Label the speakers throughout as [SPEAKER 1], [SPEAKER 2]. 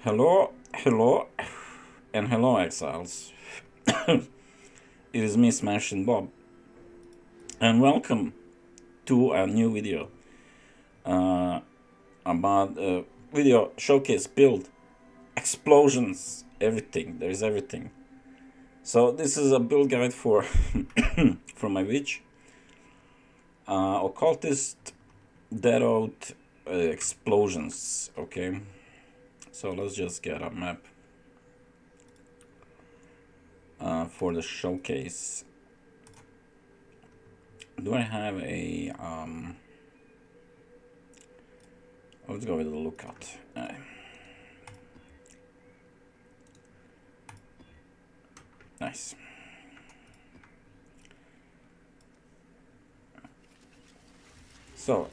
[SPEAKER 1] Hello, hello, and hello, exiles. It is me, Smashinbob, and welcome to a new video about video showcase build explosions, everything. There is everything. So this is a build guide for for my witch, occultist, dead out explosions. Okay, so let's just get a map for the showcase. Do I have a let's go with the lookout. Nice. So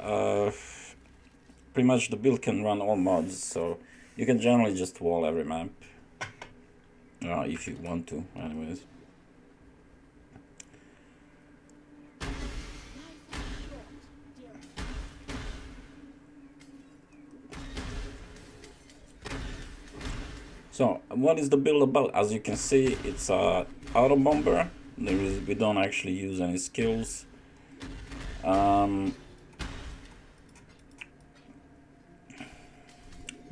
[SPEAKER 1] pretty much the build can run all mods, so you can generally just wall every map if you want to, anyways. So what is the build about? As you can see, it's a auto bomber. We don't actually use any skills.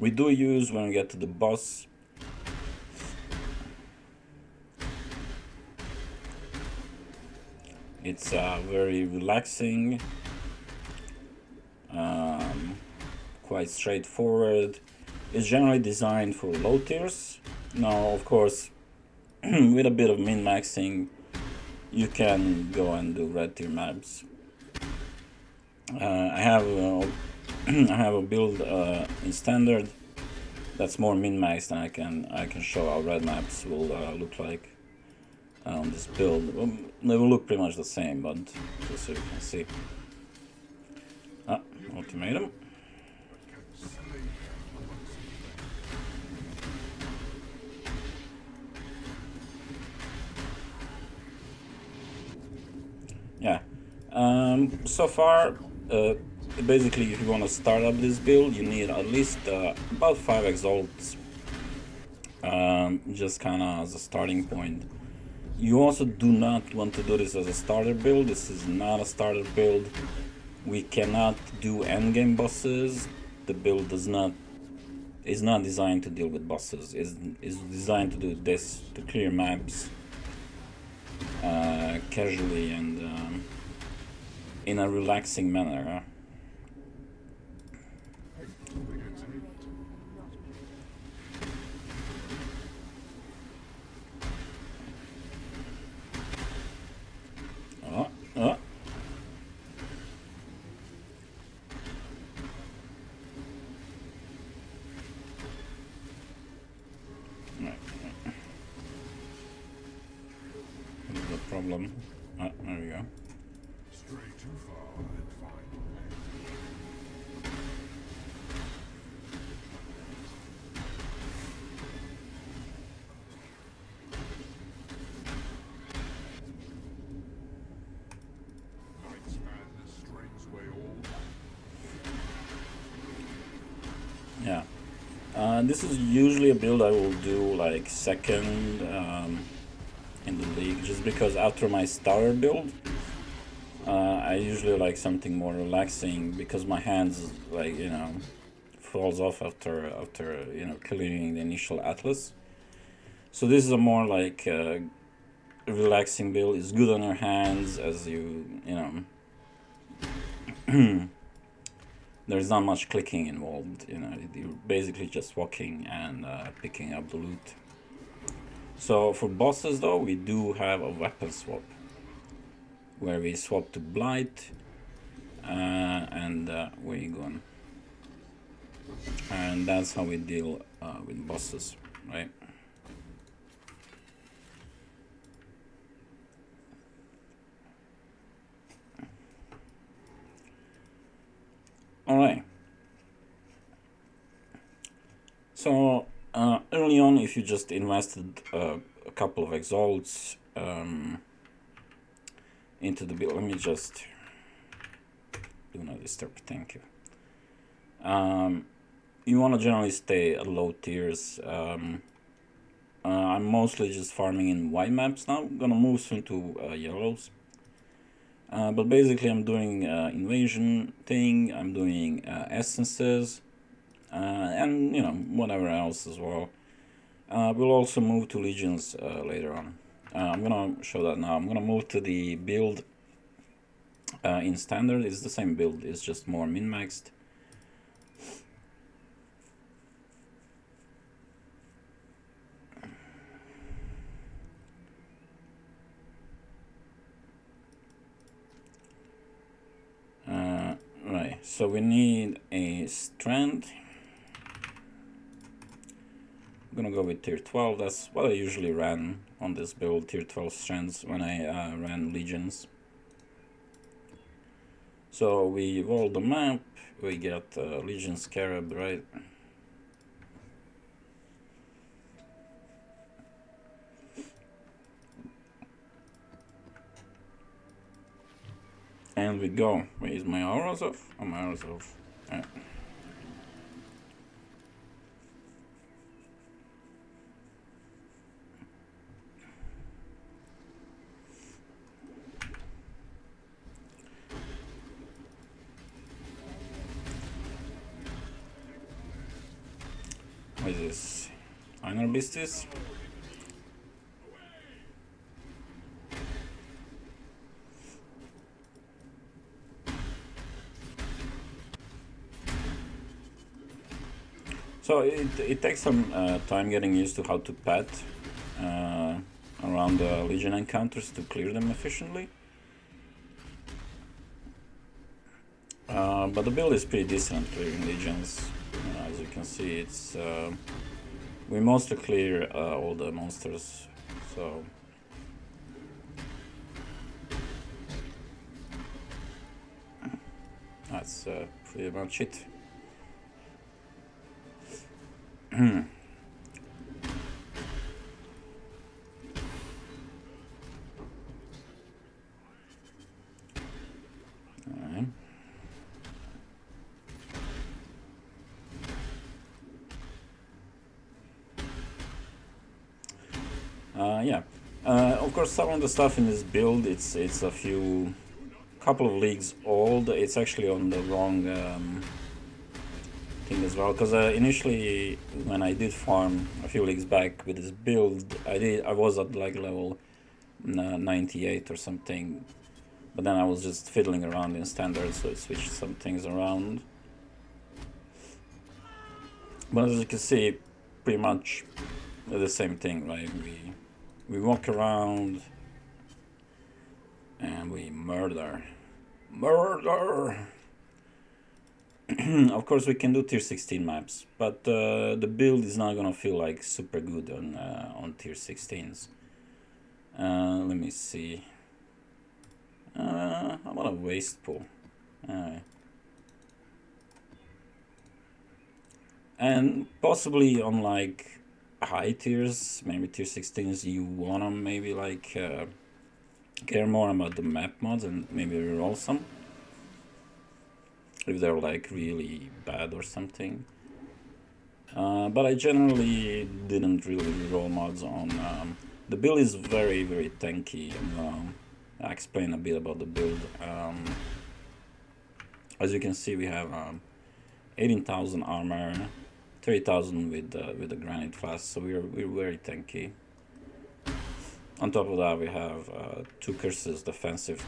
[SPEAKER 1] We do use when we get to the boss. It's very relaxing, quite straightforward. It's generally designed for low tiers. Now, of course, with a bit of min-maxing, you can go and do red tier maps. I have I have a build in standard that's more min-maxed, and I can show how red maps will look like on this build. They will look pretty much the same, but just so you can see. Ultimatum. Yeah. So far, basically, if you want to start up this build, you need at least about 5 exalts, just kind of as a starting point. You also do not want to do this as a starter build. This is not a starter build. We cannot do endgame bosses. The build is not designed to deal with bosses. Is designed to do this, to clear maps casually and in a relaxing manner. Problem. There we go. Stray too far and find yeah. This is usually a build I will do like second in the league, just because after my starter build, I usually like something more relaxing, because my hands, like, falls off after clearing the initial atlas. So this is a more like relaxing build. It's good on your hands, as there's not much clicking involved. You're basically just walking and picking up the loot. So for bosses though, we do have a weapon swap, where we swap to Blight, and where you going? And that's how we deal with bosses, right? Alright. So early on, if you just invested a couple of exalts into the build, let me just do not disturb, thank you. you want to generally stay at low tiers. I'm mostly just farming in white maps now. I'm gonna move soon to yellows. But basically I'm doing invasion thing, I'm doing essences, and you know, whatever else as well. We'll also move to legions later on. I'm gonna show that now. I'm gonna move to the build in standard. It's the same build, it's just more min-maxed. Right, so we need a strength. I'm gonna go with tier 12. That's what I usually ran on this build, tier 12 strengths when I ran legions. So we roll the map, we get Legion Scarab, right? And we go. Wait, is my auras off? Oh, my auras off. Yeah. What is this? Honor Beasties? So it takes some time getting used to how to pet around the Legion encounters to clear them efficiently. But the build is pretty decent clearing Legions. As you can see, it's we mostly clear all the monsters, so that's pretty much it. Yeah, of course some of the stuff in this build, it's a couple of leagues old. It's actually on the wrong thing as well, because initially when I did farm a few leagues back with this build, I was at like level 98 or something, but then I was just fiddling around in standard, so it switched some things around. But as you can see, pretty much the same thing, right? We walk around and we murder. Of course we can do tier 16 maps, but the build is not gonna feel like super good on tier 16s. Let me see. How about a waste pool? And possibly on like high tiers, maybe tier 16s, you wanna maybe like care more about the map mods and maybe reroll some if they're like really bad or something. But I generally didn't really reroll mods on. The build is very tanky. I'll explain a bit about the build. As you can see, we have 18,000 armor, 30,000 with the granite flask, so we're very tanky. On top of that, we have 2 curses, defensive,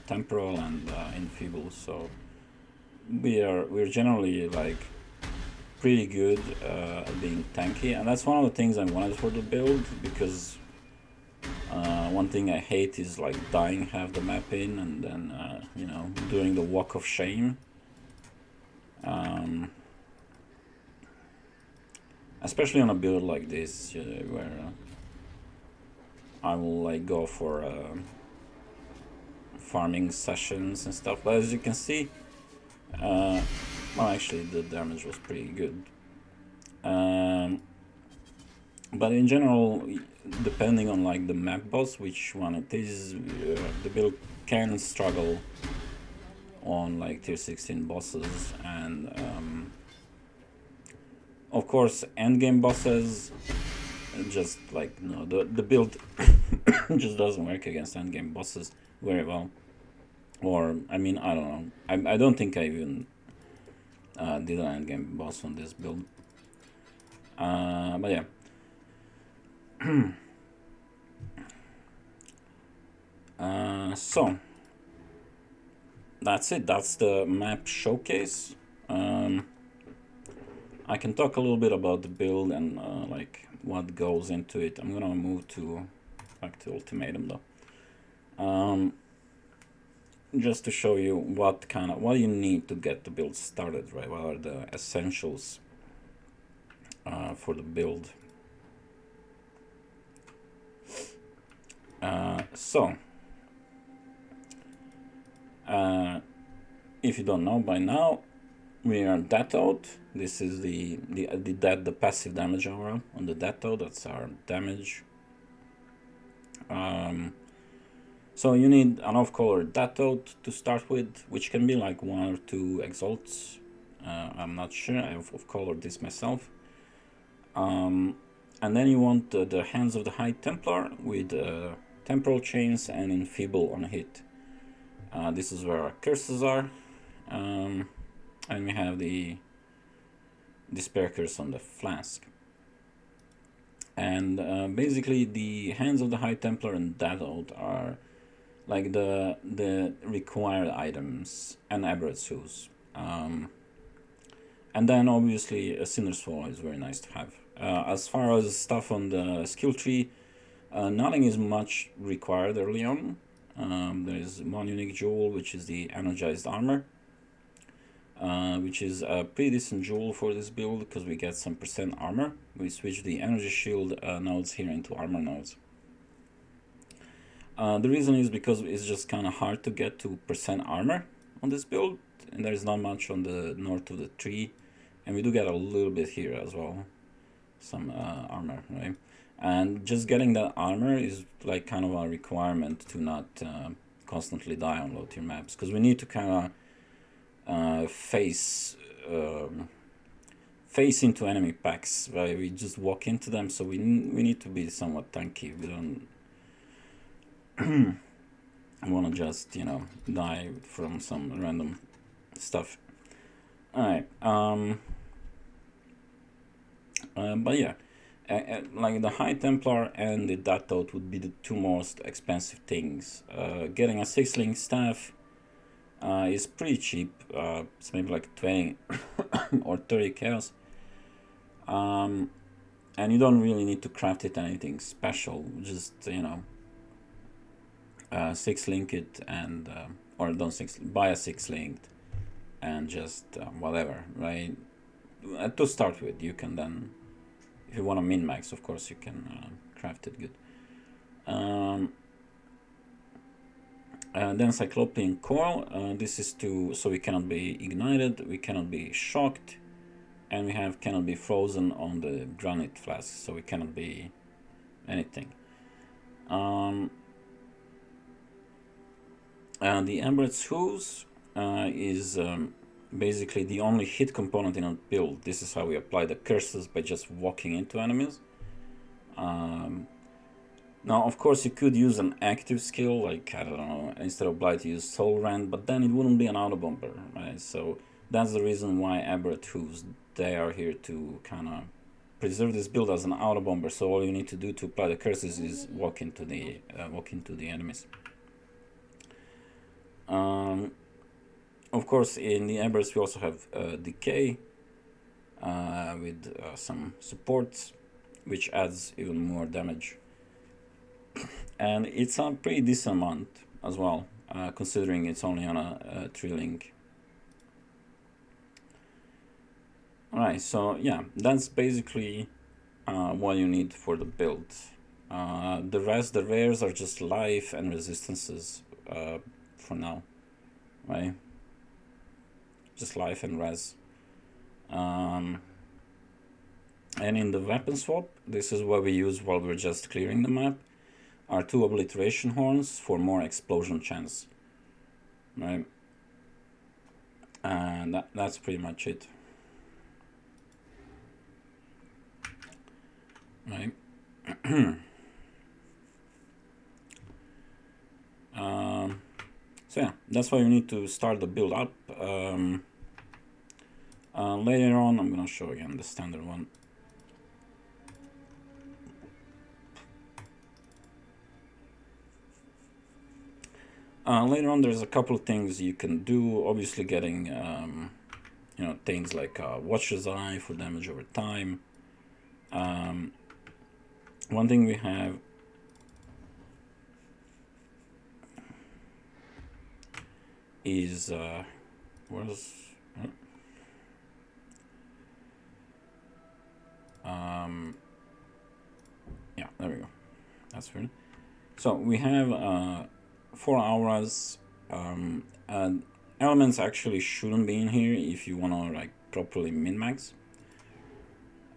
[SPEAKER 1] temporal, and enfeeble. So we're generally like pretty good at being tanky, and that's one of the things I wanted for the build, because one thing I hate is like dying half the map in and then you know, doing the walk of shame. Especially on a build like this, where I will like go for farming sessions and stuff. But as you can see, well, actually the damage was pretty good. But in general, depending on like the map boss, which one it is, the build can struggle on like tier 16 bosses, and Of course, endgame bosses, just like, no, the build just doesn't work against endgame bosses very well. Or, I mean, I don't know. I don't think I even did an endgame boss on this build. But yeah. So, that's it. That's the map showcase. I can talk a little bit about the build and like what goes into it. I'm gonna move back to ultimatum though. Just to show you what you need to get the build started, right? What are the essentials for the build? So, if you don't know by now, we are death out. This is the passive damage aura on the death out. That's our damage. So you need an off-color death out to start with, which can be like 1 or 2 exalts. I'm not sure. I've off-colored this myself. And then you want the Hands of the High Templar with temporal chains and enfeeble on hit. This is where our curses are. And we have the Despair Curse on the flask. And basically the Hands of the High Templar and Death Out are like the required items, and Aberrate's Shoes. And then obviously a Sinner's Fall is very nice to have. As far as stuff on the skill tree, nothing is much required early on. There is one unique jewel, which is the Energized Armor, which is a pretty decent jewel for this build because we get some percent armor. We switch the energy shield nodes here into armor nodes. The reason is because it's just kind of hard to get to percent armor on this build, and there's not much on the north of the tree, and we do get a little bit here as well, some armor, right? And just getting that armor is like kind of a requirement to not constantly die on low tier maps, because we need to kind of face into enemy packs, right? We just walk into them, so we need to be somewhat tanky. We don't want to just, you know, die from some random stuff. Alright, but yeah, like the High Templar and the Death Out would be the 2 most expensive things. Getting a 6-link staff is pretty cheap. It's maybe like 20 or 30 chaos. And you don't really need to craft it anything special. Just, you know, 6-link it and or don't buy a 6-linked and just whatever, right? To start with, you can then, if you want to min max, of course you can craft it good. Then Cyclopean Coil, this is so we cannot be ignited, we cannot be shocked, and we cannot be frozen on the granite flask, so we cannot be anything. The Aberrate's Hooves is basically the only hit component in a build. This is how we apply the curses, by just walking into enemies. Now, of course, you could use an active skill, like, I don't know, instead of Blight, you use Soul Rend, but then it wouldn't be an autobomber, right? So that's the reason why Aberrate Hooves, they are here to kind of preserve this build as an autobomber. So all you need to do to apply the curses is walk into the enemies. Of course, in the Embers we also have Decay with some supports, which adds even more damage. And it's a pretty decent amount as well, considering it's only on a 3-link. Alright, so yeah, that's basically what you need for the build. The rest, the rares, are just life and resistances for now, right? Just life and res. And in the weapon swap, this is what we use while we're just clearing the map, are 2 obliteration horns for more explosion chance, right? And that's pretty much it. right? So yeah, that's why you need to start the build up. Later on, I'm gonna show again the standard one. Later on, there's a couple of things you can do. Obviously, getting you know, things like Watcher's Eye for damage over time. One thing we have is where's yeah, there we go. That's weird. So we have 4 auras. And elements actually shouldn't be in here if you want to like properly min-max.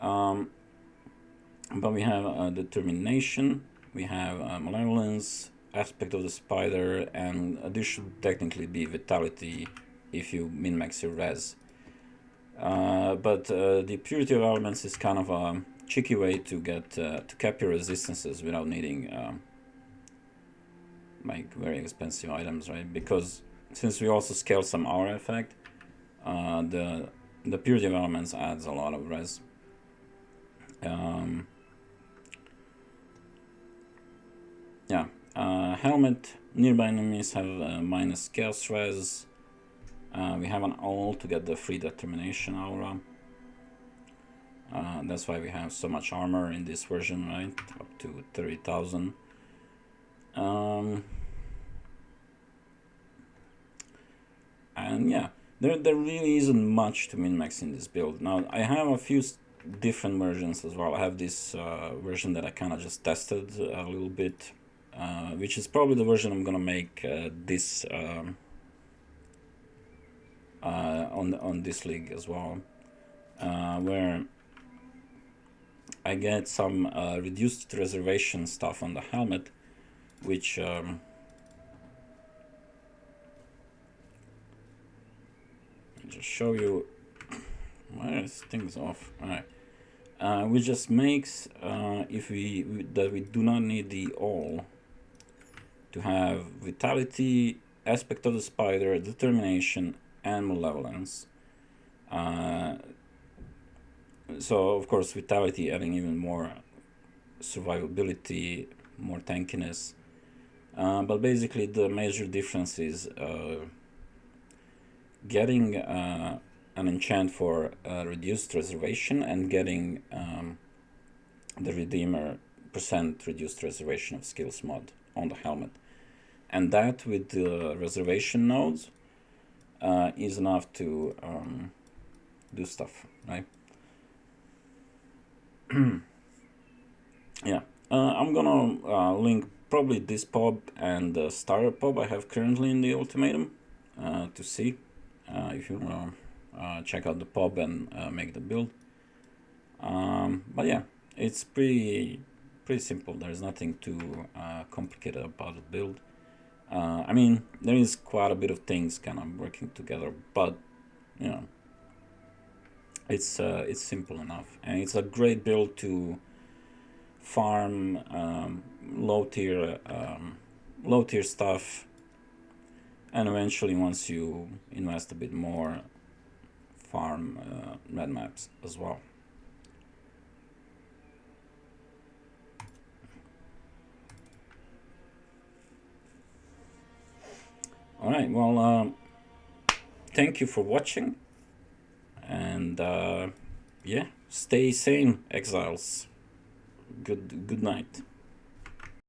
[SPEAKER 1] But we have determination, we have malevolence, aspect of the spider, and this should technically be vitality if you min-max your res. But the purity of elements is kind of a tricky way to get to cap your resistances without needing like very expensive items, right? Because since we also scale some aura effect, the purity of elements adds a lot of res. Yeah, helmet, nearby enemies have minus chaos res. We have an all to get the free determination aura. That's why we have so much armor in this version, right? Up to 30,000. And yeah, there really isn't much to min-max in this build. Now, I have a few different versions as well. I have this version that I kind of just tested a little bit, which is probably the version I'm gonna make this on this league as well, where I get some reduced reservation stuff on the helmet, which just show you where is things off. All right, which just makes if we do not need the all to have vitality, aspect of the spider, determination, and malevolence. So of course vitality adding even more survivability, more tankiness, but basically the major difference is getting an enchant for reduced reservation and getting the Redeemer % reduced reservation of skills mod on the helmet. And that with the reservation nodes is enough to do stuff, right? Yeah, I'm gonna link probably this pub and the starter pub I have currently in the ultimatum to see if you wanna check out the pub and make the build. But yeah, it's pretty simple. There's nothing too complicated about the build. I mean, there is quite a bit of things kind of working together, but you know, it's simple enough, and it's a great build to farm low tier stuff, and eventually once you invest a bit more, farm red maps as well. All right, well, thank you for watching, and yeah, stay sane, exiles. Good night.